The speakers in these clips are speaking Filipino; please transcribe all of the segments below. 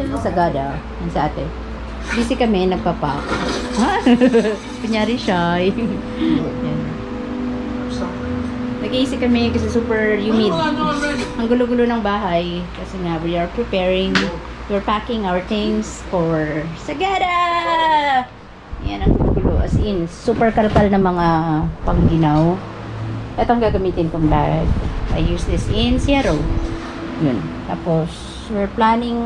to Sagada. Yan sa ate. Busy kami, nagpapak. Ha? Kunyari shy. Yan. Nag-iisip kami kasi super humid. Ang gulo-gulo ng bahay. Kasi nga, we are preparing, we're packing our things for Sagada! Yan ang gulo. As in, super kalkal na mga pangginaw. Ito ang gagamitin kong bag. I use this in Seattle. Yun. Tapos, we're planning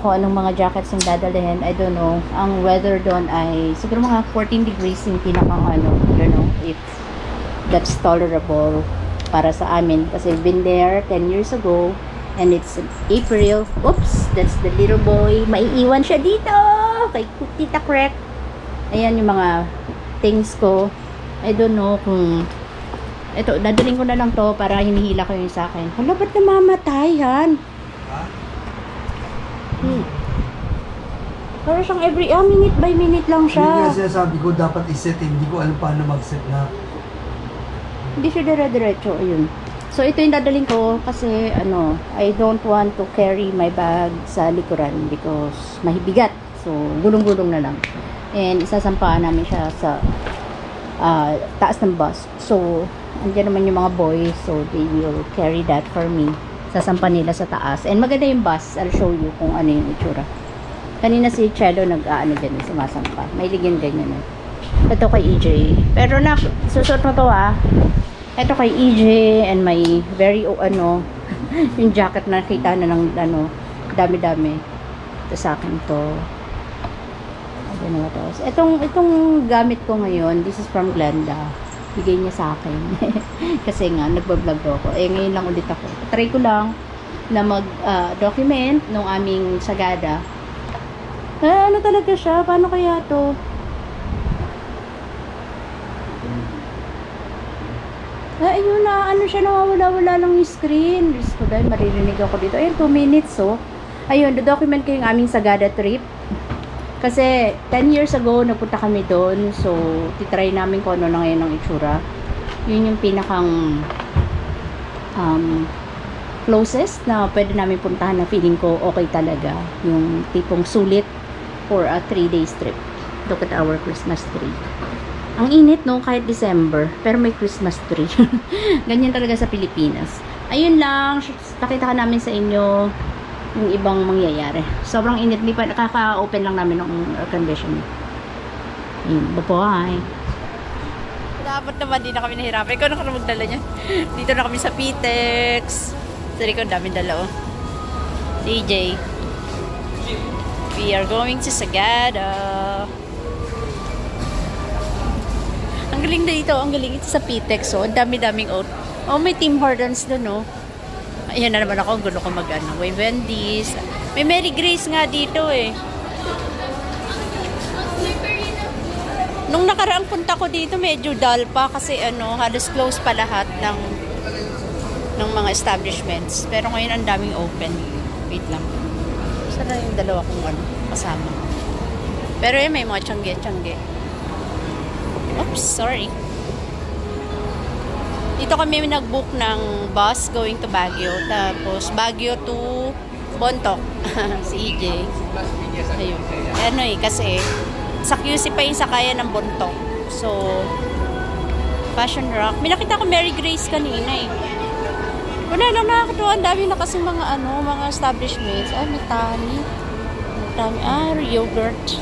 kung anong mga jackets yung dadalhin. I don't know. Ang weather doon ay siguro mga 14 degrees yung pinakang ano. I don't know if that's tolerable para sa amin. Kasi we've been there 10 years ago. And it's April. Oops! That's the little boy. Maiiwan siya dito! Kay Tita Crack. Ayan yung mga things ko. I don't know kung ito, dadaling ko na lang to para hinihila ko yung sa akin. Hala, ba't namamatay yan? Pero siyang every minute by minute lang siya. Hindi nga sabi ko dapat iset, hindi ko alam paano mag-set na. Hindi siya dire-diretso, ayun. So ito yung dadaling ko kasi ano, I don't want to carry my bag sa likuran because mahibigat. So gulong-gulong na lang. And isasampaan namin siya sa taas ng bus. So andyan naman yung mga boys, so they will carry that for me. Sasampa nila sa taas. And maganda yung bus. I'll show you kung ano yung itsura. Kanina si Chelo nag-ano dyan, sumasampa. May ligyan ganyan. Ito kay EJ. Pero na, susot mo to Ito kay EJ and my very, yung jacket na nakita na ng, dami-dami. Ito sa akin to. Ano to? Itong gamit ko ngayon, this is from Glenda. Bigay niya sa akin. Kasi nga, nagbablog ako. Ngayon lang ulit ako. Try ko lang na mag-document nung aming Sagada. Ano talaga siya? Paano kaya to? Ayun na. Ano siya? Nawawala-wala lang yung screen. Diyos ko dahil maririnig ako dito. Ayun, 2 minutes Ayun, do-document ko yung aming Sagada trip. Kasi 10 years ago, napunta kami doon. So, titry namin kung ano na ngayon ang itsura. Yun yung pinakang closest na pwede namin puntahan na feeling ko okay talaga. Yung tipong sulit for a 3 days trip. Look at our Christmas tree. Ang init, no? Kahit December. Pero may Christmas tree. Ganyan talaga sa Pilipinas. Ayun lang. Nakita ka namin sa inyo yung ibang mangyayari. Sobrang init. Hindi pa, nakaka-open lang namin ng air conditioning. Ayun. Bye-bye. Dapat naman, di na kami nahirapan. Ikaw na ka magdala niya. Dito na kami sa Pitex. Sorry ko, daming dala, DJ. We are going to Sagada. Ang galing na dito. Ang galing ito sa Pitex, Ang dami-daming oat. May Tim Hortons doon, Ayan na naman ako. Ang gulo ko May Wendy's. May Mary Grace nga dito, Nung nakaraang punta ko dito, medyo dull pa kasi halos close pa lahat ng mga establishments. Pero ngayon ang daming open. Wait lang. Sana yung dalawa kong kasama. Pero may mga tiyangge. Oops, sorry. Dito kami nag-book ng bus going to Baguio. Tapos Baguio to Bontoc. Si EJ. Ayun. Kasi sa QC pa yung sakayan ng Bontoc. So, Fashion Rock. May nakita ko Mary Grace kanina Wala lang nakakatuwa. Ang dami na kasi mga mga establishments. May tani. Yogurt.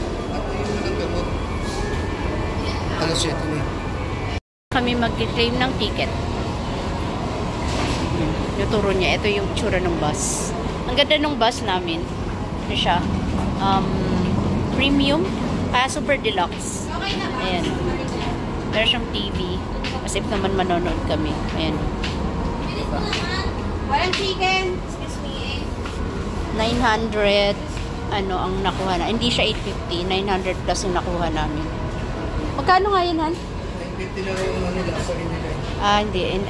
Kami mag-claim ng ticket. Nuturo niya. Ito yung tsura ng bus. Ang ganda ng bus namin. Ito siya. Premium. Super deluxe. Ayan. Meron siyang TV. As if naman manonood kami. Ayan. Walang chicken. Excuse me. 900 ang nakuha na. Hindi siya 850. 900 plus yung nakuha namin. Magkano nga yun, Han? 950 lang yung sa nila.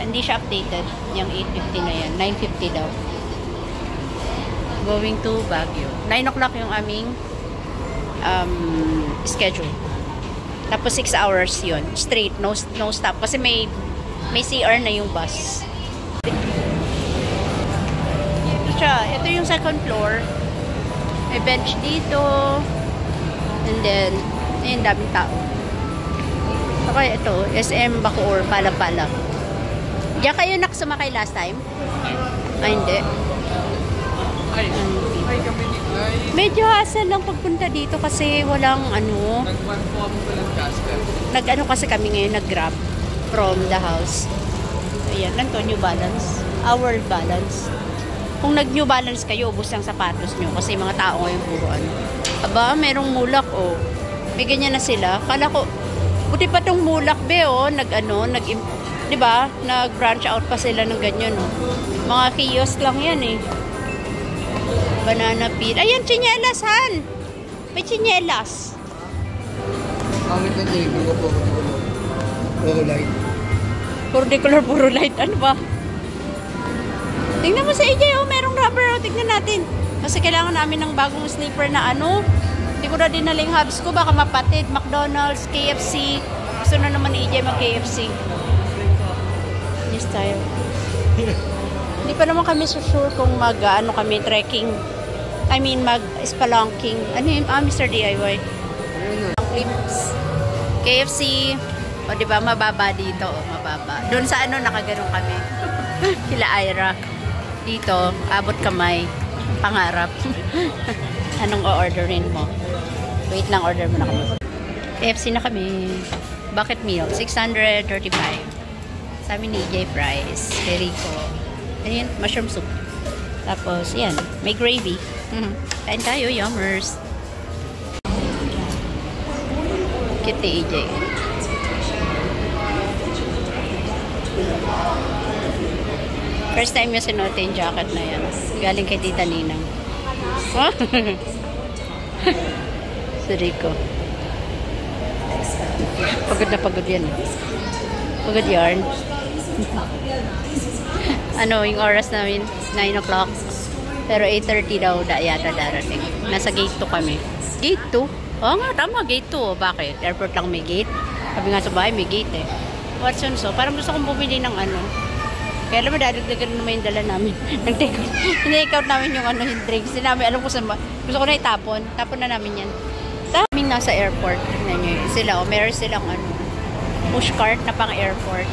Hindi siya updated. Yung 850 na yan. 950 daw. Going to Baguio. 9 o'clock yung aming schedule. Tapos 6 hours yun. Straight. No stop. Kasi may CR na yung bus. Ito yung second floor. May bench dito. And then, ayun, daming tao. So, kaya ito, SM Bacoor, Pala-Pala. Diyan kayo sumakay last time? Ay, hindi. Medyo hassle lang pagpunta dito kasi walang ano. Nag-ano kasi kami ngayon, nag-grab from the house. Ayan, lang to, New Balance. Our Balance. Kung nag-New Balance kayo, ubos ang sapatos nyo kasi mga tao ngayon puro ano. Aba, merong mulak, oh. May ganyan na sila. Kala ko, buti pa tong mulak, be, oh. Diba? Nag-branch out pa sila ng ganyan, oh. Mga kiosk lang yan, eh. Banana peel. Ayan, tsinelas, Han! May tsinelas. Comment na tayo. Puro light. Puro light. Ano ba? Tingnan mo sa AJ, oh. Merong rubber, oh. Tingnan natin. Kasi kailangan namin ng bagong slipper na ano. Hindi ko na dinaling hubs ko. Baka mapatid. McDonald's, KFC. Gusto na naman ni AJ mag-KFC. Yes, tayo. Hindi pa naman kami so sure kung ano kami, trekking. I mean, mag-spelunking. Ano yun? Mr. DIY. Clips. KFC. O, diba, mababa dito. O, mababa. Doon sa ano, nakaganon kami. Kila Ira. Dito, abot kamay. Pangarap. Anong o-orderin mo? Wait lang, order mo na kami. KFC na kami. Bucket meal, 635. Sa amin ni EJ Fries. Very cool. Ayan, mushroom soup. Tapos, yan. May gravy. Kain tayo, yummers. Cute ni EJ. First time yung sinuot yung jacket na yan. Galing kay Tita Ninang. Oh? Si Rico. Pagod na pagod yan. Pagod yarn. Ano, yung oras namin, 9 o'clock. Pero 8:30 daw yata darating. Nasa gate 2 kami. Gate 2? Oo nga, tama, gate 2. Bakit? Airport lang may gate? Sabi nga sa bahay, may gate eh. Watson, so, parang gusto kong bumili ng ano. Kaya alam mo, dadagdagan naman yung dala namin. Hina-take out namin yung ano, yung drinks. Sinabi, alam ko saan ba. Gusto ko na itapon. Tapon na namin yan. Kaming nasa airport. Tignan nyo yun. Sila, o, meron silang ano, push cart na pang airport.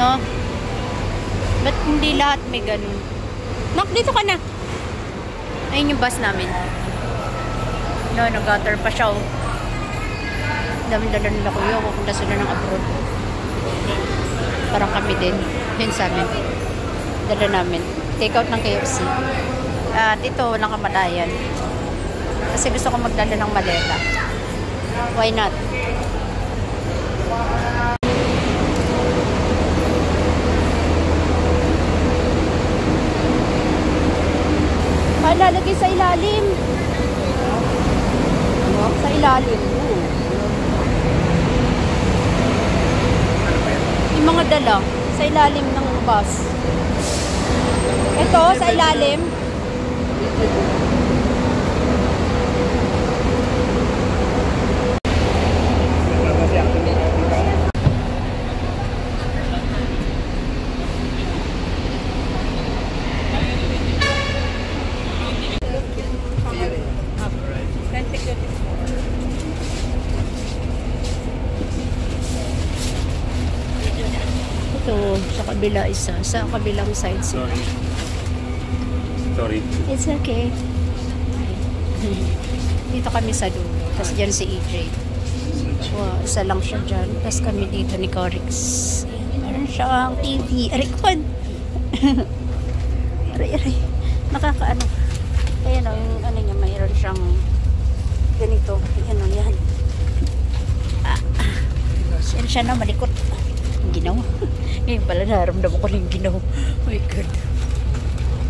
No? Ba't hindi lahat may ganun? Nak, dito ka na. Ayun yung bus namin. No, nag-gutter pa siya, oh. Dami-dala nila kuya. Pupunta sila ng abroad. Parang kami din. Yun sa amin. Dala namin. Take out ng KFC. At ito, walang kamatayan. Kasi gusto ko magdala ng maleta. Why not? Lalagay sa ilalim. Sa ilalim. Yung mga dala sa ilalim ng bus. Ito sa ilalim. Ito, sa kabila isa. Sa kabilang side sila. Sorry. It's okay. Dito kami sa dulo. Tapos dyan si EJ. Wow, isa lang siya dyan. Tapos kami dito ni Corix. Meron siyang TV. Arikon! Aray. Nakakaano. Ayan o, yung ano niya, mayroon siyang ganito. Ayan o, yan. Yan siya na, malikot. Yung ginaw. Ngayon pala naramdaman ko yung ginaw. Oh my God.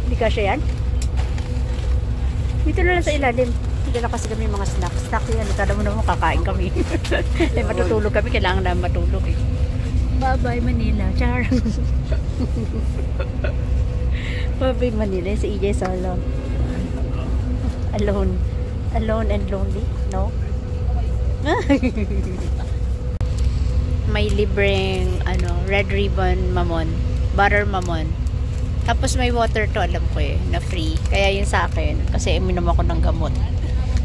Hindi ka siya yan? Dito na lang sa ilalim. Hindi na kasi kami mga snacks. Snacks yan. Tala mo naman kakain kami. Eh matutulog kami. Kailangan na matulog eh. Bye-bye Manila. Char. Bye-bye Manila. Si EJ solo. Alone. Alone and lonely. No? May libreng ano, red ribbon mamon. Butter mamon. Tapos may water to, alam ko eh, na free. Kaya yun sa akin, kasi uminom ako ng gamot.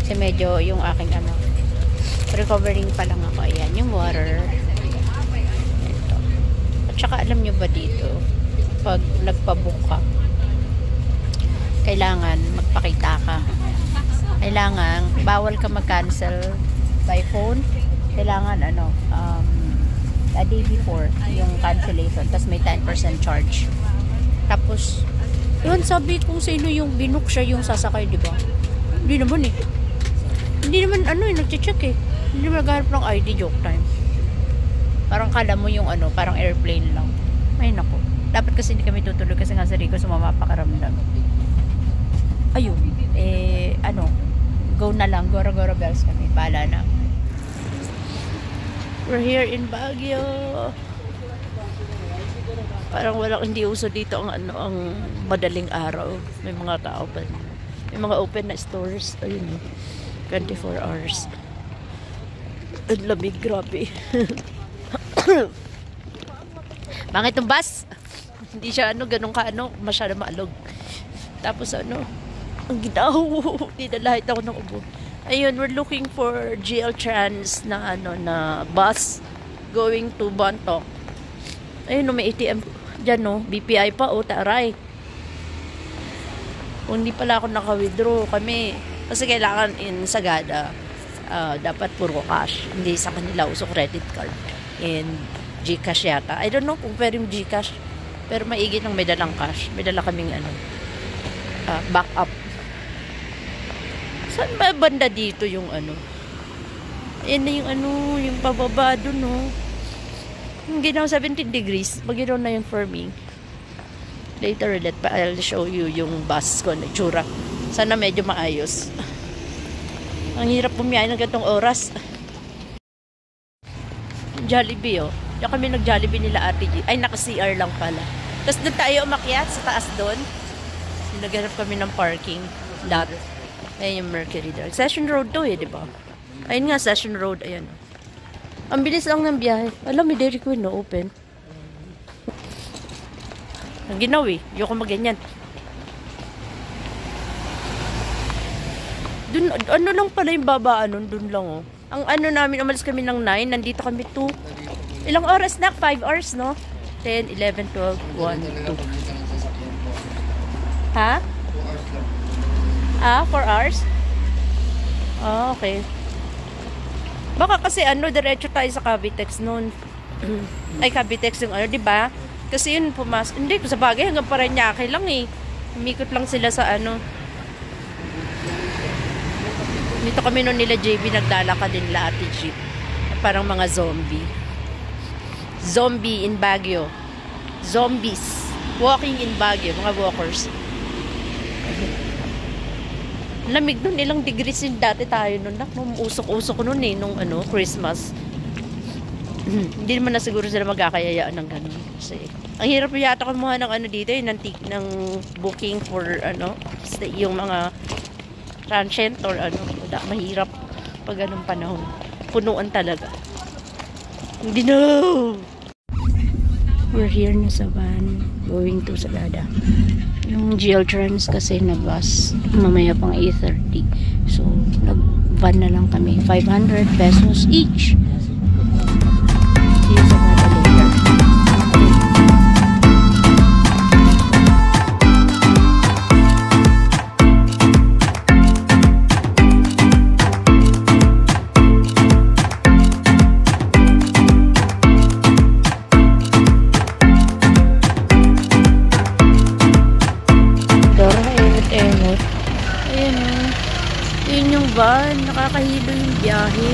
Kasi medyo yung aking ano, recovering pa lang ako. Ayan, yung water. Ito. At saka alam nyo ba dito, pag nagpabook ka, kailangan magpakita ka. Kailangan, bawal ka mag-cancel by phone. Kailangan ano, a day before yung cancellation. Tapos may 10% charge. Tapos, yun, sabi kung sino yung binook siya yung sasakay, di ba? Hindi naman eh. Hindi naman, ano eh, nag-check eh. Hindi naman naghahanap ng ID, joke time. Parang kala mo yung ano, parang airplane lang. Ay, nako. Dapat kasi hindi kami tutuloy kasi nga sa Rico sumama pa karamdam. Ayun, ano, go na lang, Gora-Gora Bells kami. Bahala na. We're here in Baguio. Parang walang hindi uso dito ang ano, ang madaling araw. May mga tao pa. May mga open na stores. Ayun, 24 hours. Ang lamig, grabe. Bakit itong bus? Hindi siya ano, ganun ka ano, masyado maalog. Tapos ano, ang ginaw. Dinalahit ako ng ubo. Ayun, we're looking for GL Trans na ano, na bus going to Bontoc. Ayun, may ATM dyan, no? BPI pa, taray. Kung hindi pala ako naka-withdraw kami. Kasi kailangan in Sagada, dapat puro cash. Hindi sa kanila uso credit card. And Gcash yata. I don't know kung pwede yung Gcash. Pero maigi ng may dalang cash. May dala kaming ano, backup. Saan ba banda dito yung ano? Ayan na yung ano, yung pababa dun, no? Yung ginaw 17 degrees. Mag-ginaw na yun for me. Later ulit pa, I'll show you yung bus ko na itsura. Sana medyo maayos. Ang hirap bumiyahe ng gantong oras. Jollibee, oh. Diyan kami nag-Jollibee nila Ate G. Ay, naka-CR lang pala. Tapos doon tayo umakyat sa taas doon. Naghanap kami ng parking lot. Ayan yung Mercury Drive. Session Road to eh, di ba? Ayun nga, Session Road. Ayan. Ang bilis lang ng biyahe. Alam, may Dairy Queen, no? Open. Ang ginaw eh. Ayoko mag-ganyan. Dun, ano lang pala yung babaan nun? Dun lang, oh. Ang ano namin, umalis kami ng 9. Nandito kami 2. Ilang oras na? 5 hours, no? 10, 11, 12, 1, 2. Ha? 4 hours? Okay. Baka kasi ano, diretso tayo sa Cavitex noon. Ay, Cavitex yung ano, di ba? Kasi yun, hindi, sa bagay, hanggang Parañaque lang eh. Umikot lang sila sa ano. Dito kami noon nila JB, nagdala ka din la Ate Jeep. Parang mga zombie. Zombie in Baguio. Zombies. Walking in Baguio, mga walkers. Lamig nun, ilang degrees yung dati tayo nun. Nung usok-usok nun eh, nung ano, Christmas. Hindi naman na siguro sila magkakayayaan ng ganun. Kasi, ang hirap yata kumuha ng ano dito, ng booking for ano, yung mga transient or ano, mahirap pag anong panahon. Punuan talaga. Hindi na! We're here na sa van, going to Sagada. Yung GL Trans kasi na bus, mamaya pang 8:30. So, nag-van na lang kami. 500 pesos each. See you sa Sagada later. Nakakahilo yung biyahe.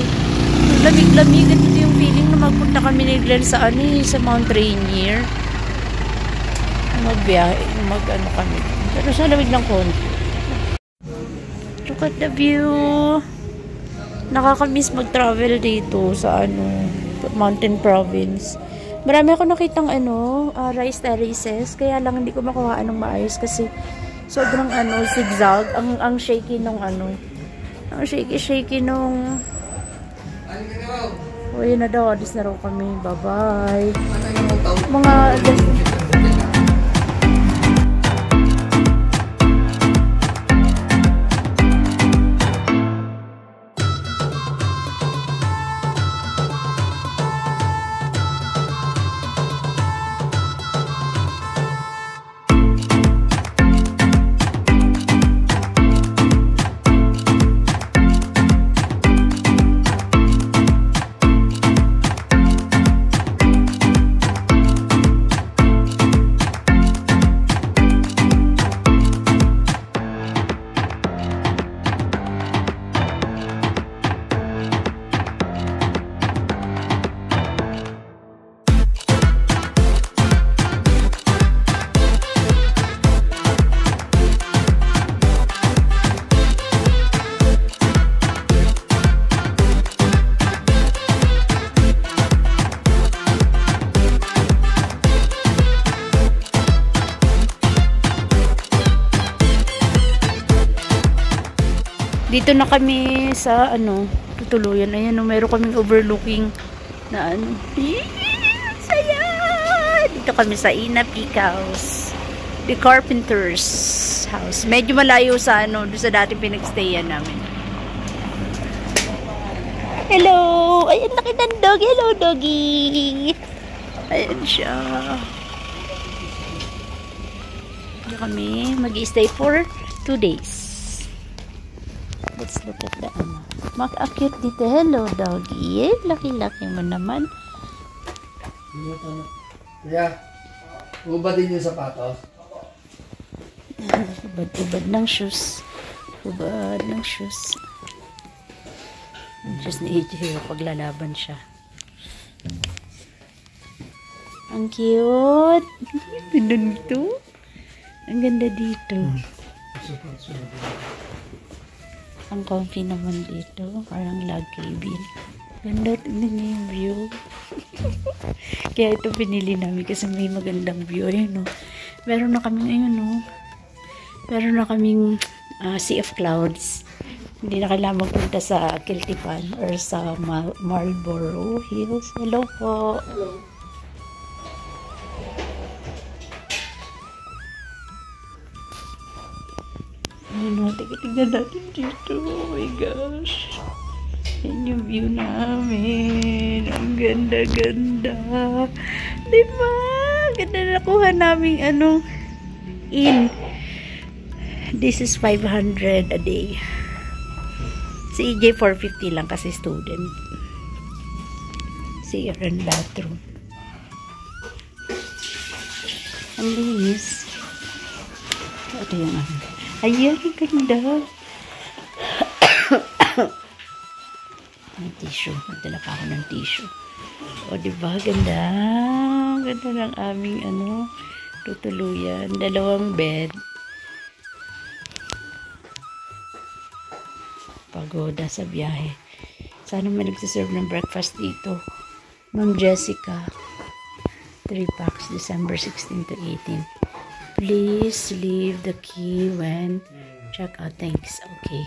Lamig-lamig. Ito yung feeling na magpunta kami ni Glenn sa ano sa Mount Rainier. Magbiyahe. Mag-ano kami. Pero sa lamig ng konti. Look at the view. Nakakamiss mag-travel dito sa ano, Mountain Province. Marami ako nakitang ano, rice terraces. Kaya lang hindi ko makuha anong maayos kasi sobrang ano, zigzag. Ang shaky nung ano. Ang shaky nung... Uy, na daw. Adis na raw kami. Bye-bye. Mga... Dito na kami sa ano, tutuluyan. Ayan, meron kaming overlooking na ano. Saya! Dito kami sa Ina Peak House. The Carpenter's House. Medyo malayo sa ano, doon sa dati pinagstayan namin. Hello! Ayan, laki ng dog. Hello, doggy! Ayan siya. Dito kami mag-stay for 2 days. Let's look at the ano. Mak-akit dito. Hello, doggy. Laki-laki mo naman. Kaya, ubad din yung sapatos. Ubad ng shoes. Ubad ng shoes. Ang shoes ni AJ. Paglalaban siya. Ang cute. Ganda dito. Ang ganda dito. Ang comfy naman dito. Parang log cabin. Ganda. Tignan niyo yung view. Kaya ito pinili namin kasi may magandang view. Ayun, no? Meron na kaming, ayun, no? Meron na kaming sea of clouds. Hindi na kailangan magpunta sa Kiltipan or sa Marlborough Hills. Hello po. Hello. Ayun, tignan natin dito. Oh my gosh. Yan yung view namin. Ang ganda-ganda. Diba? Ganda na nakuha namin ano, in. This is 500 a day. Si EJ 450 lang kasi student. CR and bathroom. Ang linis. Ito yung ano. Ayan, ang ganda. Ang tissue. Nagdala pa ako ng tissue. O, diba? Ganda. Ganda ng aming, ano, tutuluyan. 2 bed. Pagoda sa biyahe. Sana may nagsiserve ng breakfast dito. Ma'am Jessica. 3 packs, December 16 to 18. Please leave the key when check out. Thanks. Okay.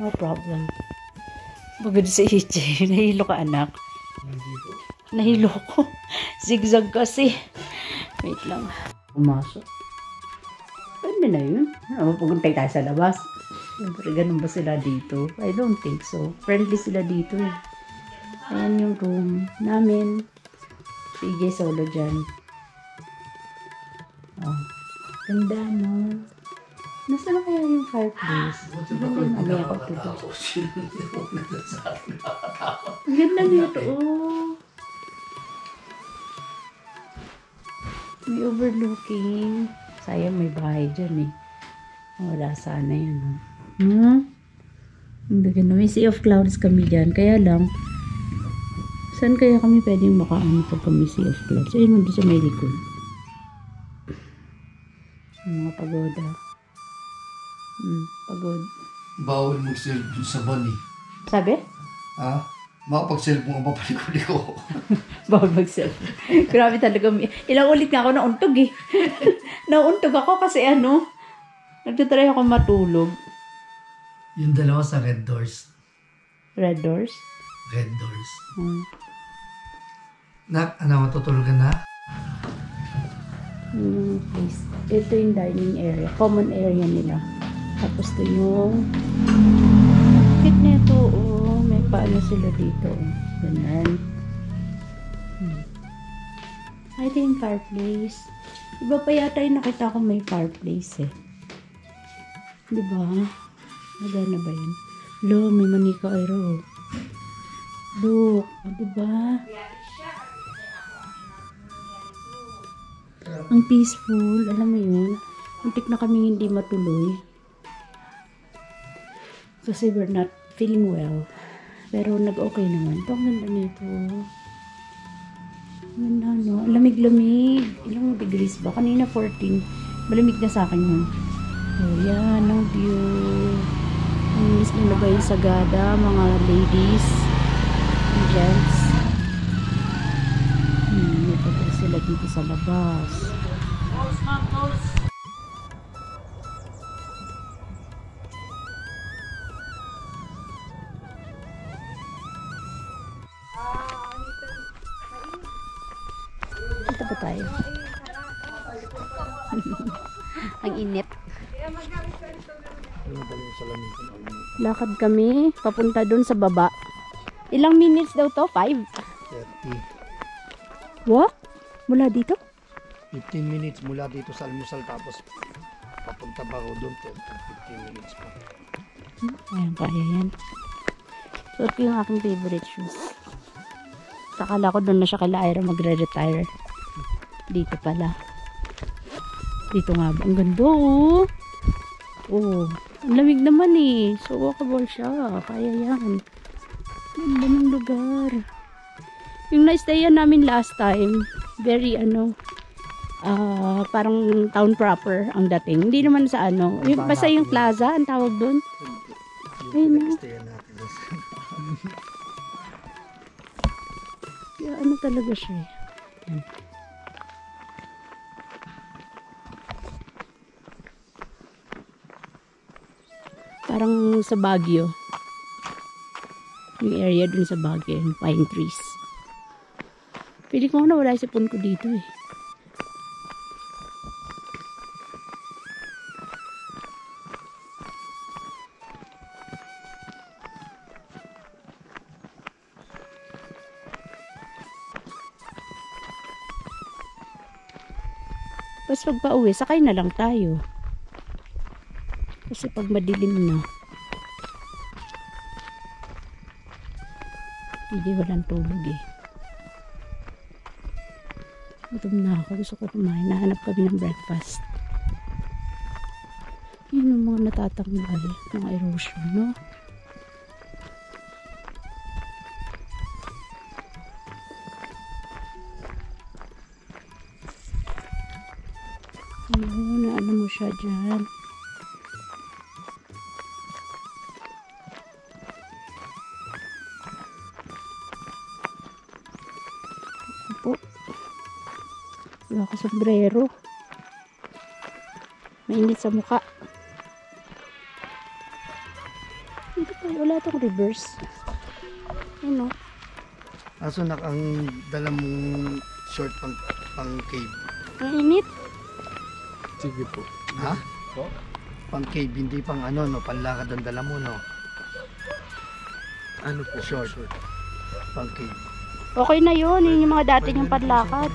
No problem. Bagod sa EJ. Nahilo ka, anak. Nahilo ko. Zigzag kasi. Wait lang. Pumasok. Pwede na yun. Puguntay tayo sa labas. Siyempre, ganun ba sila dito? I don't think so. Friendly sila dito eh. Ayan yung room namin. Si EJ solo dyan. Oh, ganda, no? Nasaan na kaya yung fireplace? Ganda yung amaya ko dito. Ganda nito, oh. May overlooking. Sayang may bahay dyan, eh. Wala sana yun, no? Hindi na. May sea of clouds kami dyan. Kaya lang, saan kaya kami pwedeng makaano pag kami sea of clouds? Ayun, nandun sa may likod. Mga pagoda. Pagod. Bawal mag-cellphone sa bani. Sabi? Ha? Makapag-cellphone ka pa paliko-liko. Bawal mag-cellphone. Grabe talaga. Ilang ulit nga ako nauntog eh. Nauntog ako kasi ano, nagtatry ako matulog. Yung dalawa sa Red Doors. Red Doors? Red Doors. Nak, ano, matutulog ka na? Please. Ito yung dining area. Common area nila. Tapos ito yung kit nito. Oh, may paano sila dito. Ganun. Ito yung fireplace. Iba pa yata yung nakita ko may fireplace eh. Diba? Nagana ba yun? Lo, may manika aero. Look. Diba? Ang peaceful, alam mo yun, muntik na kaming hindi matuloy kasi we're not feeling well, pero nag-okay naman. Ito ang ganda nito, ganda, no? Lamig-lamig. Ilang degrees ba? Kanina 14, malamig na sa akin yun. Oh, yan ang view. Ang miss nila ba yung sagada, mga ladies and gents. May pagod sila dito sa labas. ba tayo? Ang init. Lakad kami, papunta dun sa baba. Ilang minutes daw to? 5? 30. What? Mula dito? 15 minutes mula dito sa almusal tapos papunta ba ako doon 15 minutes pa. Ayan, kaya yan. So, ito yung aking favorite shoes. Sakala ko doon na siya kala Ira magre-retire. Dito pala. Dito nga ba? Ang ganda oh. Oh, ang lamig naman eh. So, walkable siya. Kaya yan. Ganda ng lugar. Yung na-stayan namin last time, very parang town proper ang dating. Hindi naman sa yung, basta yung plaza, ang tawag doon. Ayun na. Kaya talaga siya eh. Yan. Parang sa Baguio. Yung area dun sa Baguio, yung pine trees. Pili ko na wala yung sipon ko dito eh. Tapos pag pauwi, sakay na lang tayo. Kasi pag madilim na, hindi walang tulog eh. Gutom na ako. Gusto ko kumain. Nahanap kami ng breakfast. Yun yung mga natatanggal. Mga erosion, no? Na ano mo siya dyan. Po. Wala ka sombrero. Mainit sa mukha. Dito pa, wala itong reverse. Ano? Aso nak ang dala mong short pang cave. Ang init. Sige po. Ha? Po? Pang cave, hindi pang panlakad ang dala mo, no? Ano po? Short. Pang cave. Okay na yun. Yun yung mga dati yung panlakad.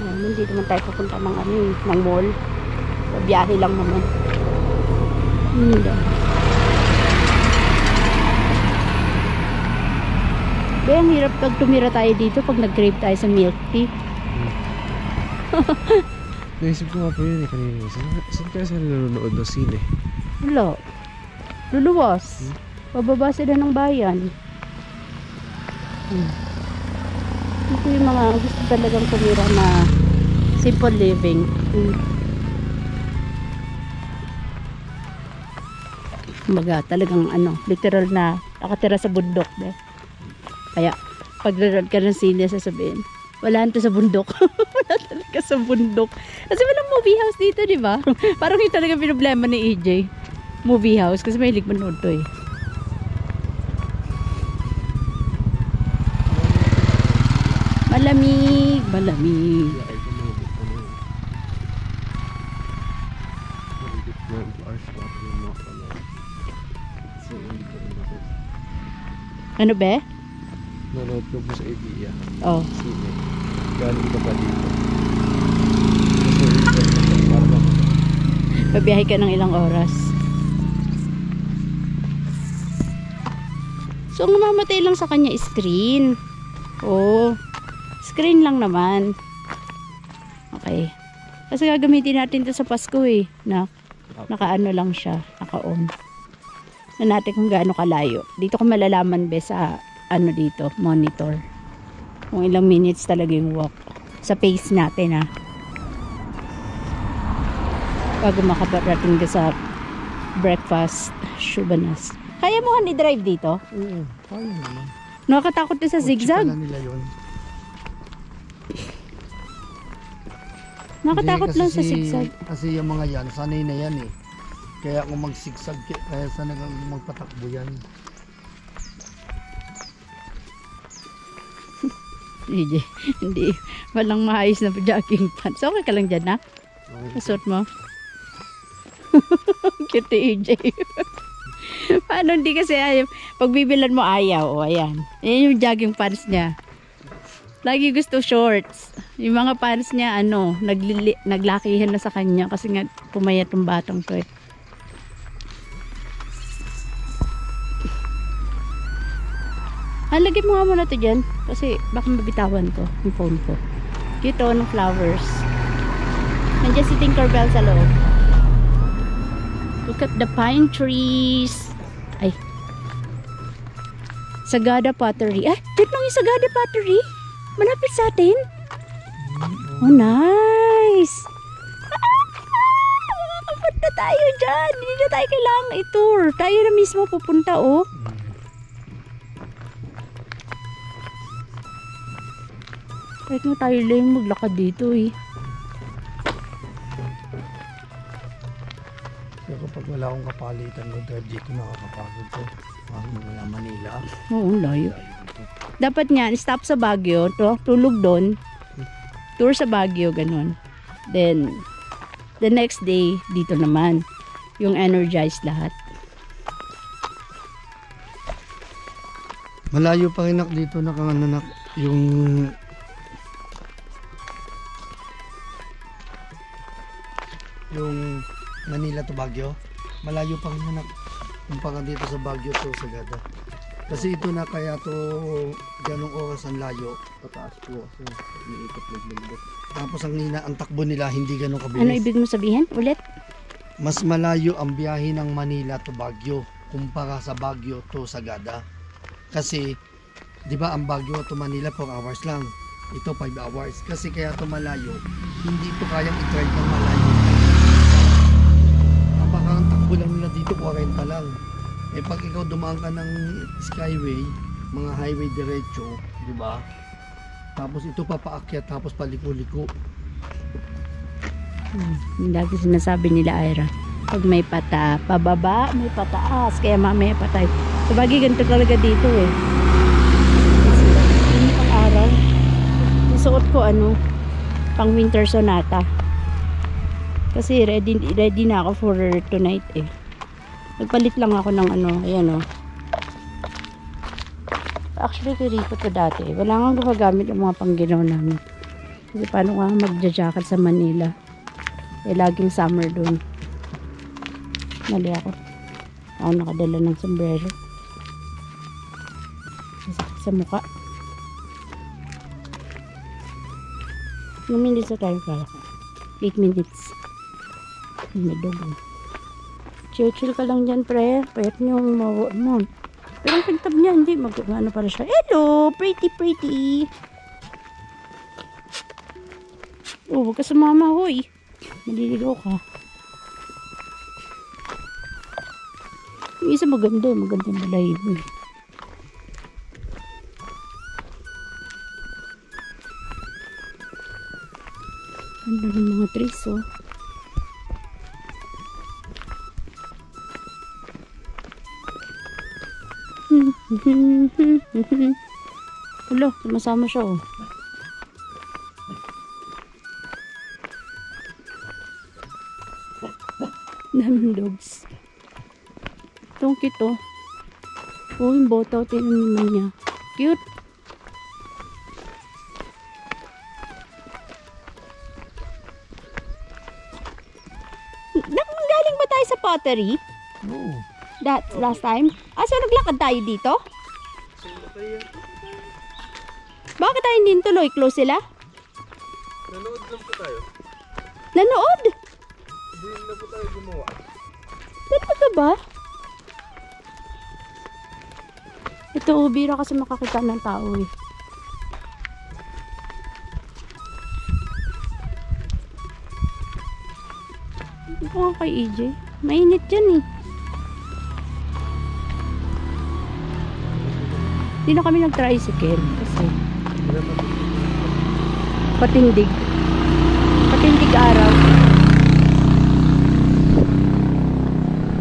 Hindi naman tayo pupunta ng ng mall. So, biyahe lang naman. Hindi. Kaya ang hirap pag tumira tayo dito pag nag-crave tayo sa milk tea. Naisip ko nga po yun kanina. Saan kaya sila nanonood ng sine? Wala. Luluwas. Pababa sila ng bayan. Ito yung mga gusto talagang tumira na simple living. Kumbaga talagang literal na nakatira sa bundok. Kaya pag nanonood ka ng sine, sasabihin, wala nito sa bundok. Wala talaga sa bundok. Kasi walang movie house dito, di ba? Parang yung talaga problema ni EJ. Movie house. Kasi mahilig manood to eh. Malamig. Malamig. Ano be? Nanood ko po sa Ibiya. Oh. Sine. Galing ka pa dito. Babiyahe ka ng ilang oras. So, ang namamatay lang sa kanya screen. Oh. Screen lang naman. Okay. Kasi gagamitin natin ito sa Pasko eh. Naka-ano lang siya. Naka-on. Na natin kung gaano kalayo. Dito ko malalaman be sa dito, monitor. Kung ilang minutes talaga yung walk. Sa pace natin bago makaparating ka sa breakfast Shubanas. Kaya mo i-drive dito? Oo, kaya naman. Nakakatakot din sa zigzag. Nila yun. Nakakatakot Hindi, lang sa kasi zigzag. Kasi yung mga yan, sanay na yan eh. Kaya kung magsigsag, kaya sana magpatakbo yan. EJ, hindi. Walang maayos na jogging pants. Okay ka lang dyan, na? Suot mo. Cute EJ. Paano hindi kasi ayaw? Pag bibilan mo ayaw. O, ayan. Ayan yung jogging pants niya. Lagi gusto shorts. Yung mga pants niya, naglakihan na sa kanya kasi nga pumayat yung batang to eh. Lagyan mo nga muna to dyan kasi baka mabitawan ko yung phone ko. Cute o, ng flowers. Nandiyan si Tinkerbell sa loob. Look at the pine trees. Ay. Sagada Pottery. Dito lang yung Sagada Pottery. Malapit sa atin. Oh, nice. Makakapunta tayo dyan. Hindi na tayo kailangan i-tour. Tayo na mismo pupunta, oh. Kahit nga tayo lang maglakad dito, eh. Kaya kapag wala akong kapalitan, mag-drive dito nakakapagod ko. Wala Manila. Oo, layo. Dapat nga, stop sa Baguio, tulog doon, tour sa Baguio, ganun. Then, the next day, dito naman, yung energized lahat. Malayo pa rin dito nakangananak yung Manila to Baguio. Malayo pa rin anak kumpara dito sa Baguio to Sagada. Kasi ito na kaya to ganong oras ang layo. Pataas po kasi umiikot lang. Tapos ang takbo nila hindi ganong kabilis. Ano ibig mo sabihin? Ulit? Mas malayo ang biyahe ng Manila to Baguio kumpara sa Baguio to Sagada. Kasi, di ba ang Baguio to Manila 4 hours lang. Ito 5 hours. Kasi kaya to malayo, hindi ito kayang i-drive ng malayo. Baka ang takbo lang nila dito 40 lang. Eh pag ikaw dumaan ka ng skyway, mga highway diretso, di ba? Tapos ito papaakyat, tapos paliko-liko. Lagi sinasabi nila, Ira, pag may pababa, may pataas. Kaya mamaya patay. Sabagay, ganito talaga dito eh. Hindi pang araw. Suot ko pang winter sonata. Kasi ready na ako for tonight eh. Nagpalit lang ako ng ayan o. Actually, kiriko to dati. Wala nga gumagamit yung mga pangginaw namin. Kasi paano ka magja-jacket sa Manila? Eh, laging summer doon. Mali ako. Ako nakadala ng sombrero. Masakit sa mukha. 2 minutes na tayo kala. 8 minutes. May dugo. Chill ka lang dyan, pre. Payat nyo mo. Pero ang pintab niya, hindi. Ano pala siya. Hello! Pretty. Oh, huwag ka sumama, hoy. Maliligaw ka. Yung isa maganda balahibo eh. Ganda ng mga trees, oh. Hello, sumasama siya, oh. Daming dogs. Itong cute, oh. Oh, yung botaw, tinan naman niya. Cute. Nanggaling ba tayo sa pottery? Oo. That last time? So naglakad tayo dito? Bakit tayo hindi tuloy? Close sila? Nanood lang po tayo. Nanood? Hindi na po tayo gumawa. Talaga ba? Ito, bira kasi makakita ng tao eh. Hindi ko nga kay EJ. Mainit dyan eh. Hindi na kami nag-tricycle kasi patindig araw.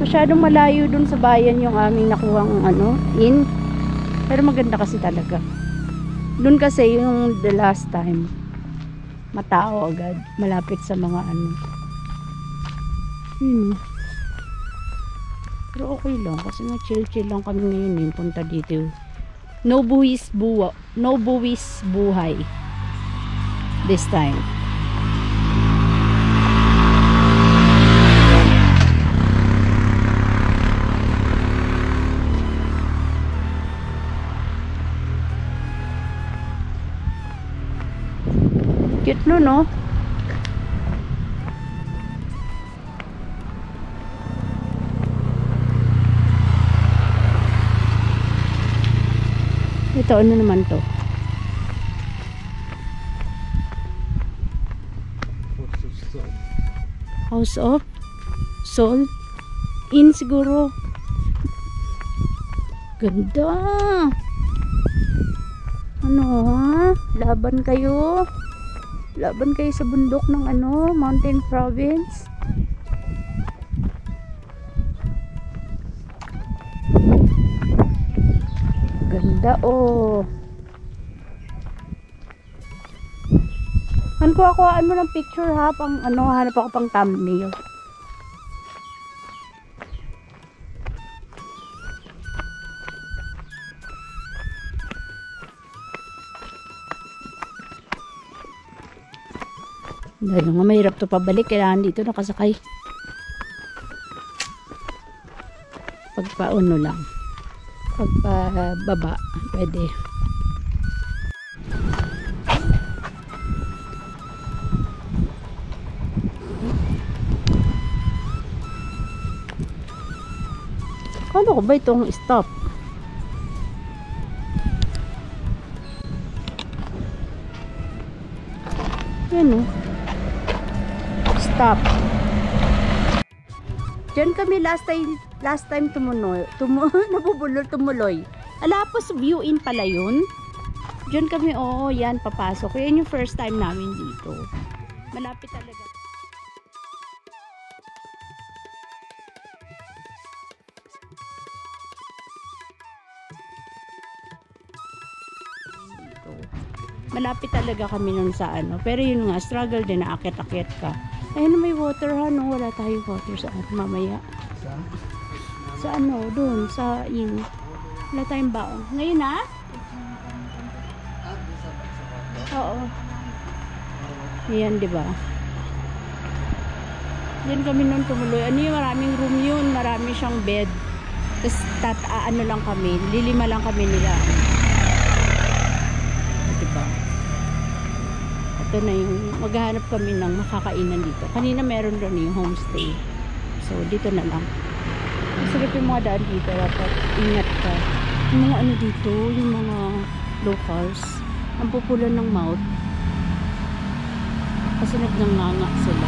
Masyadong malayo dun sa bayan yung aming nakuhang inn. Pero maganda kasi talaga. Doon kasi yung the last time, matao agad. Malapit sa mga ano. Pero okay lang. Kasi nga chill-chill lang kami ngayon yung punta dito. No buwis buhay. This time. Cute no? Ito, ano naman to? House of Soul Inn siguro. Ganda. Ano ha? Laban kayo sa bundok ng ano, Mountain Province. Ganda oh. Ako ano ng picture ha, pang ano, hanap ako pang thumbnail. Dahil nga mahirap to pabalik, kailangan dito nakasakay. Pagpauno lang. Pagpababa, pwede. Ano ko ba itong stop? Yan o. Stop. Diyan kami last time tumuloy. Tumuloy. Alapos view in pala yun. Diyan kami, oo, yan, papasok. Yan yung first time namin dito. Malapit talaga. Malapit talaga kami nun sa ano. Pero yun nga, struggle din, naakit-akit ka. Ayun, may water ha, no? Wala tayong water sa mamaya. Sa ano, dun, sa inn. Wala tayong baon. Ngayon ha? Oo. Ayan, di ba? Yan kami nun tumuloy. Ano yung maraming room yun? Marami siyang bed. Tapos, ano lang kami, lilima lang kami nila. Diba? Ito na yung maghahanap kami ng makakainan dito. Kanina meron doon yung homestay. So dito na lang. Masarap yung mga daan dito. Dapat ingat ka. Yung mga ano dito, yung mga locals, ang pupulan ng mouth. Kasi nagnanganga sila.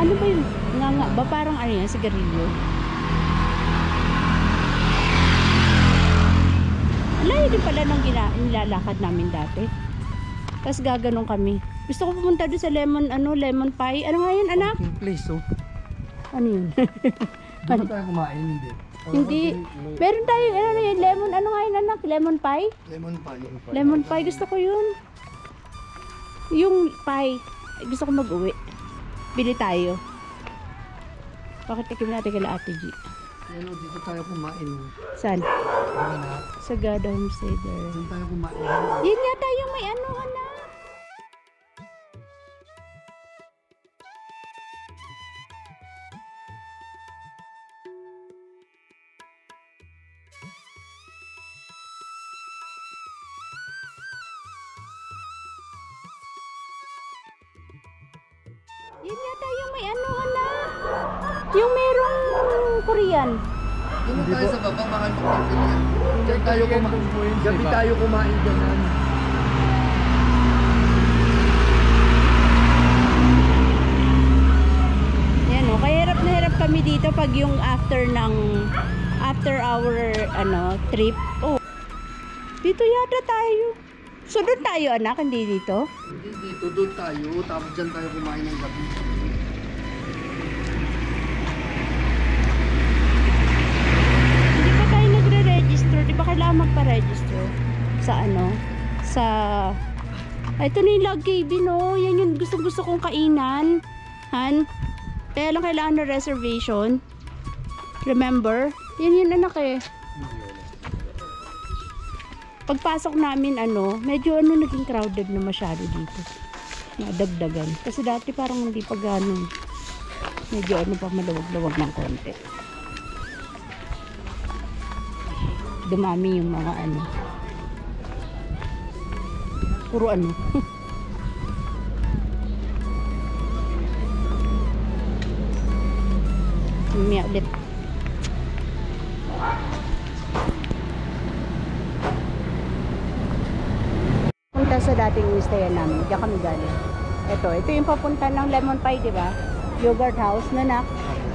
Ano ba yung nganga ba? Parang ano yan, sigarilyo. Layo din pala ng nilalakad namin dati. Tapos gaganong kami. Gusto ko pumunta doon sa lemon pie. Ano nga yun, anak? Yung place, oh. Ano yun? Hindi tayo kumain, hindi. Hindi. Meron tayo, ano yun, ano nga yun, anak? Lemon pie? Lemon pie. Lemon pie, gusto ko yun. Yung pie, gusto ko mag-uwi. Bili tayo. Bakit tikim natin kila Ate G? Ano, dito tayo kumain. Saan? Ano na? Sa Gada Homesteader. Dito tayo kumain. Yun nga tayo may ano, anak. Yun yata yung may ano, anak. Yung merong Korean. Doon tayo sa baba, mahal magpapilya. Diyan tayo kumain. Gabi tayo kumain dyan. Yan o, kaya hirap na hirap kami dito pag yung after our trip. Oh, dito yata tayo. So doon tayo, anak, hindi dito? Hindi dito, doon tayo. Tapos dyan tayo kumain ng gabi. Hindi pa tayo nagre-register. Di ba kailangan magpa-register? sa ano, sa ito na yung log cabin, oh. Yan yung gusto kong kainan, Han. Kaya lang kailangan ng reservation. Remember? Yan yun anak eh. Pagpasok namin ano, medyo ano naging crowded na masyado dito. Nadagdagan. Kasi dati parang hindi pa ganun. Medyo ano pa maluwag-luwag ng konti. Dumami yung mga ano. Puro ano. Mamaya ulit. Punta sa dating instayan namin. Diyan kami galing. Ito yung papunta ng Lemon Pie, di ba? Yogurt House na nak.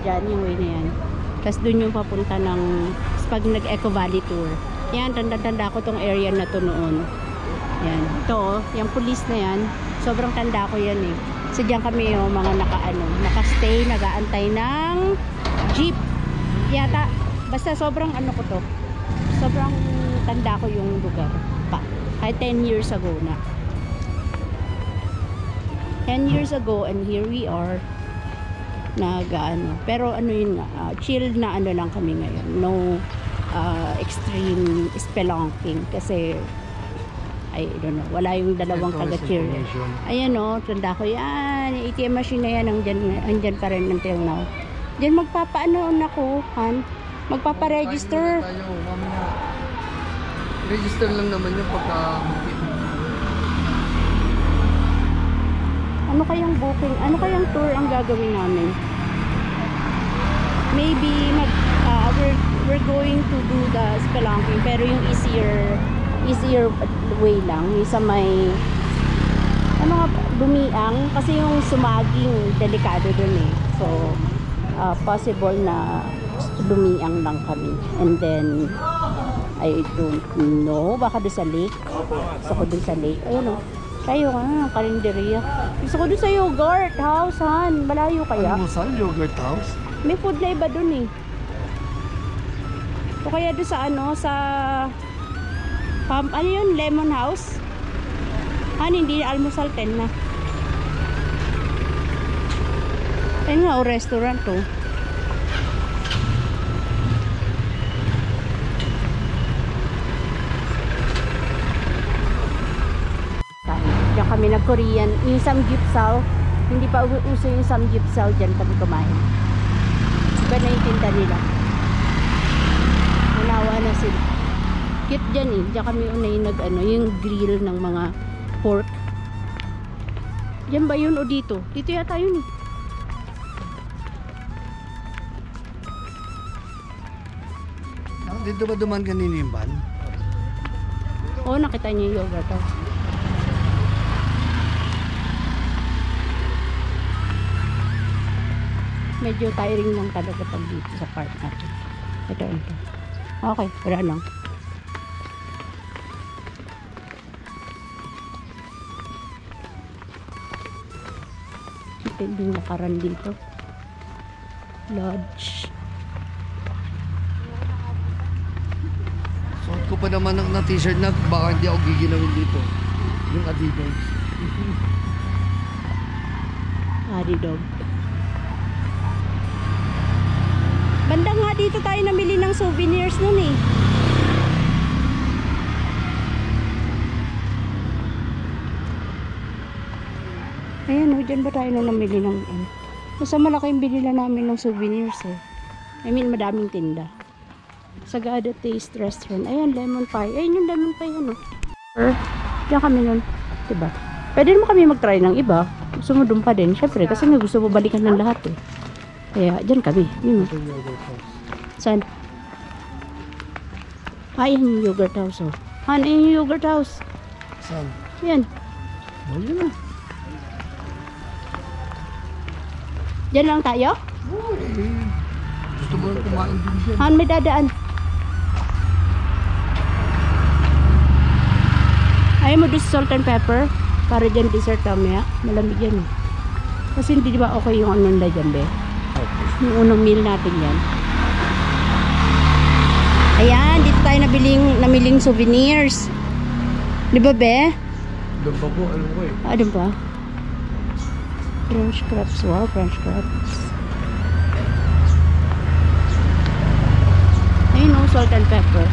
Diyan yung way na yan. Tapos dun yung papunta ng pag nag-Eco Valley Tour. Yan, tanda-tanda ko tong area na to noon. Yan. Ito, yung police na yan. Sobrang tanda ko yan eh. So diyan kami yung mga naka-stay, nag-aantay ng jeep. Yata, basta sobrang ano ko to. Sobrang tanda ko yung lugar pa. Kahit 10 years ago na. 10 years ago and here we are pero ano yun nga, chill na ano lang kami ngayon. No extreme spelunking kasi I don't know, wala yung dalawang taga-cheer. Ayan o, tanda ko yan. ATM machine na yan, andyan pa rin until now. Diyan magpapaano na ko, Han? Magpaparegister. Register lang naman yung pagka ano kayang booking? Ano kayang tour ang gagawin namin? Maybe we're going to do the spelunking pero yung easier way lang. Yung sa may ano nga, Lumiang kasi yung Sumaging delikado dun eh. So possible na Lumiang lang kami. And then I don't know, baka doon sa lake. Gusto ko doon sa lake. Ayun o. Tayo ka na, karinderya. Gusto ko doon sa yogurt house, Han. Malayo kaya? Ano saan? Yogurt house? May food na iba doon eh. O kaya doon sa ano, sa ano yun? Lemon house? Han, hindi almusal 10 na. Ayun nga, o restaurant o. Diyan kami nag-Korean. Yung samgyeopsal, hindi pa uso yung samgyeopsal, diyan kami kumain. Iba na yung tinda nila. Unawa na sila. Cute dyan eh. Diyan kami unay yung grill ng mga pork. Diyan ba yun o dito? Dito yata yun eh. Dito ba duman kanina yung van? Oo, nakita niyo yung yogurt house. Medyo tiring lang talaga pag dito sa park natin. Ito. Okay, wala lang. Ito yung nakaran dito. Lodge. Suot ko pa naman ng t-shirt na baka hindi ako giginawin dito. Yung Adidas. Adidog. Banda nga dito tayo namili ng souvenirs nun eh. Ayan o, dyan ba tayo na namili ng basta malaki yung binila namin ng souvenirs eh. I mean, madaming tinda. Sagada Taste Restaurant. Ayan, lemon pie. Ayan yung lemon pie ano. Diyan kami nun. Diba? Pwede naman kami mag-try ng iba. Gusto mo dun pa din. Syempre, kasi nga gusto mo balikan ng lahat eh. Kaya, dyan kami. Yun. Saan? Ayan yung yogurt house oh. Ayan yung yogurt house. Saan? Yan. Oh, yun na. Diyan lang tayo? Gusto mo lang kumain din dyan. Han, may dadaan. Ayaw mo doon sa salt and pepper? Para dyan dessert kami ha? Malamig yan eh. Kasi hindi ba okay yung ano nila dyan be? Yung unang meal natin yan. Ayan, dito tayo namiling souvenirs. Di ba, be? Doon pa po, ano ko eh. Ano ba? French crabs. Wow, French crabs. Ayun o, salt and pepper.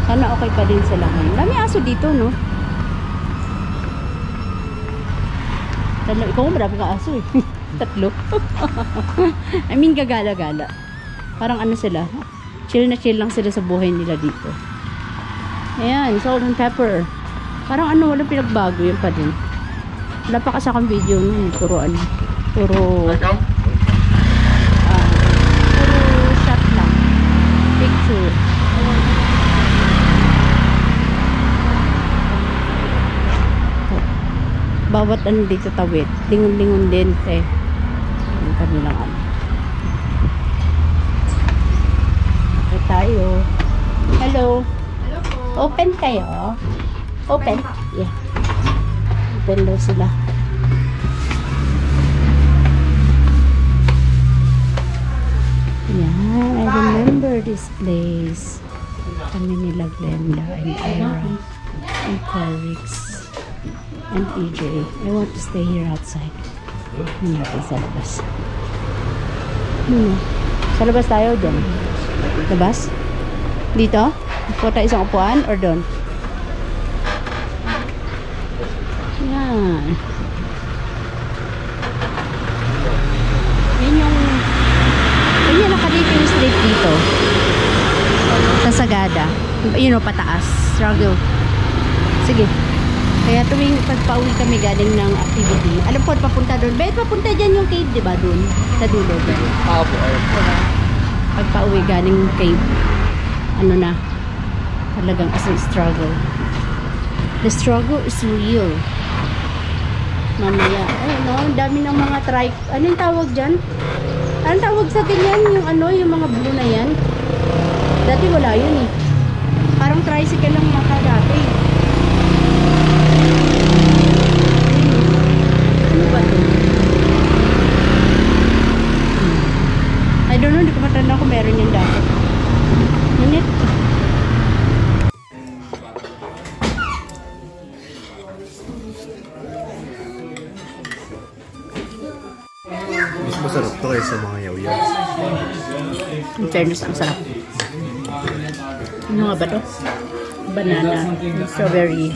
Sana okay pa din sila ngayon. Dami aso dito, no? Ikaw marami ka aso eh. Tatlo. I mean, gagala-gala. Parang ano sila. Chill na chill lang sila sa buhay nila dito. Ayan, salt and pepper. Parang ano, walang pinagbago. Yun pa din. Wala pa kasi akong video nun. Puro ano. Puro shot lang. Picture. Bawat ano dito tawid. Lingon-lingon din. Yung kanilang ano. Okay tayo. Hello. Hello po. Open kayo? Open? Yeah. Open daw sila. Yeah, I remember this place. Kami nila Glenda and Ira and Corix and EJ. I want to stay here outside. Hindi natin sa labas. Sa labas tayo dyan. Labas? Dito? Pupunta tayo isang upuan or doon? Yan. Yun yung nakadito yung street dito. Sa Sagada. Yun o, pataas. Struggle. Sige. Kaya tuwing pagpa-uwi kami galing ng activity, alam ko, papunta doon. Bakit papunta dyan yung cave, diba? Doon. Sa dulo. Opo. Diba? Pagpa-uwi galing cave, ano na, talagang as a struggle. The struggle is real. Mamaya, ayun no, ang dami ng mga anong tawag dyan? Anong tawag sa ganyan? Yung ano, yung mga blue na yan? Dati wala yun eh. Parang tricycle lang maka dati. Ano ba ito? I don't know, hindi ko matanda kung meron yan dati. Minute. Mas masarap to kaysa mga yaw-yaw. In fairness, ang sarap. Ano nga ba ito? Banana, strawberry.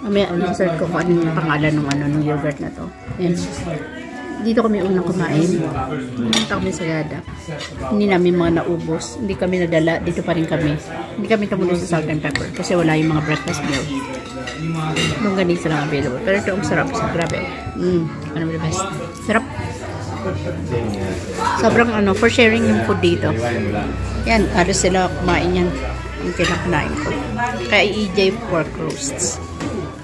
Mamaya, search ko kung ano yung pangalan ng yogurt na to. Yan. Dito kami unang kumain. Pumunta kami sa Sagada. Hindi namin mga naubos. Hindi kami nadala. Dito pa rin kami. Hindi kami tumuloy sa salt and pepper kasi wala yung mga breakfast meal. Nung ganito lang available. Pero ito ang sarap. Grabe. Ano the best? Sarap. Sobrang ano, for sharing yung food dito. Yan, halos sila kumain yan. Yung kinakain ko. Kaya EJ pork roasts.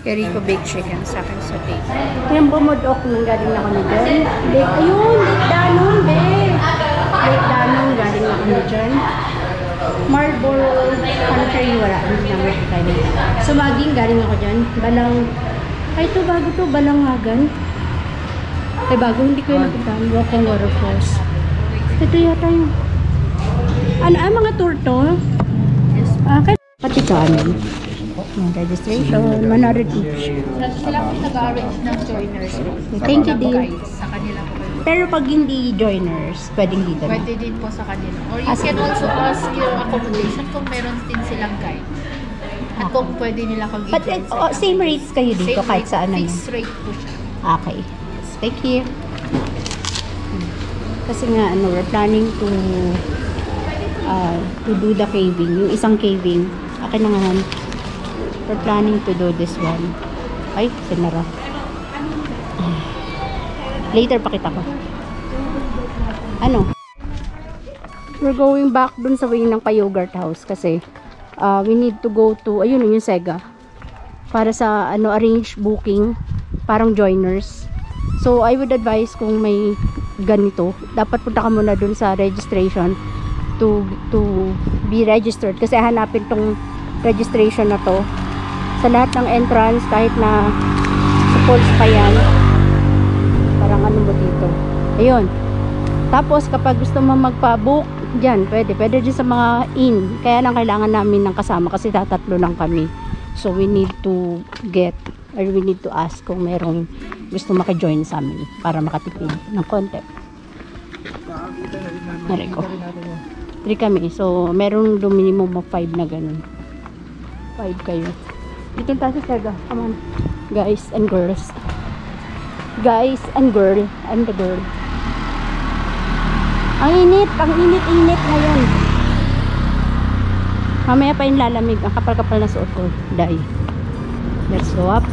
Kaya Rico baked chicken sa akin sa cake. Yung bumudok nung galing na kami dyan. Ayun, Lake Danong, be. Lake Danong, galing na kami dyan. Marlboro country, wala. Hindi namin tayo. Sumaging, galing ako dyan. Balang, ay ito bago to, Balangagan. Ay bago, hindi ko yung napuntahan. Walking Waterfalls. Ito yata yung, ano, mga tour to? Kaya pati ka, ano? Registration, Manari Beach. Sila po nag-arrange ng joiners. Thank you, Dean. Sa kanila po. Pero pag hindi joiners, pwedeng dito na. Pwede din po sa kanila. Or you can also ask your accommodation kung meron din silang guide. At kung pwede nila kang But same rates kayo dito Same kahit rate, saan ano. fixed rate po siya. Okay. Thank you. Kasi nga, ano, we're planning to do the caving. Yung isang caving. Akin na nga. We're planning to do this one. Ay, sinara. Later pakita ko. Ano? We're going back dun sa way ng pa-yogurt house kasi we need to go to, ayun yung Sega. Para sa ano, arrange booking. Parang joiners. So, I would advise kung may ganito, dapat punta ka muna dun sa registration to be registered. Kasi hanapin tong registration na to sa lahat ng entrance, kahit na sa falls pa yan. Parang ano mo dito. Ayun. Tapos, kapag gusto mo magpa-book, Diyan, pwede dyan sa mga inn. Kaya lang kailangan namin ng kasama kasi tatatlo lang kami. So we need to ask kung merong gusto maka-join sa amin para makatipid ng konti. Nari ko. 3 kami. So merong minimum of 5 na ganun. 5 kayo. Dito tayo sa Tega. Come on. Guys and girls. Guys and girl. I'm the girl. Ang init ngayon. Mamaya pa yung lalamig. Ang kapal-kapal na suot ko. Dahil. Let's go up.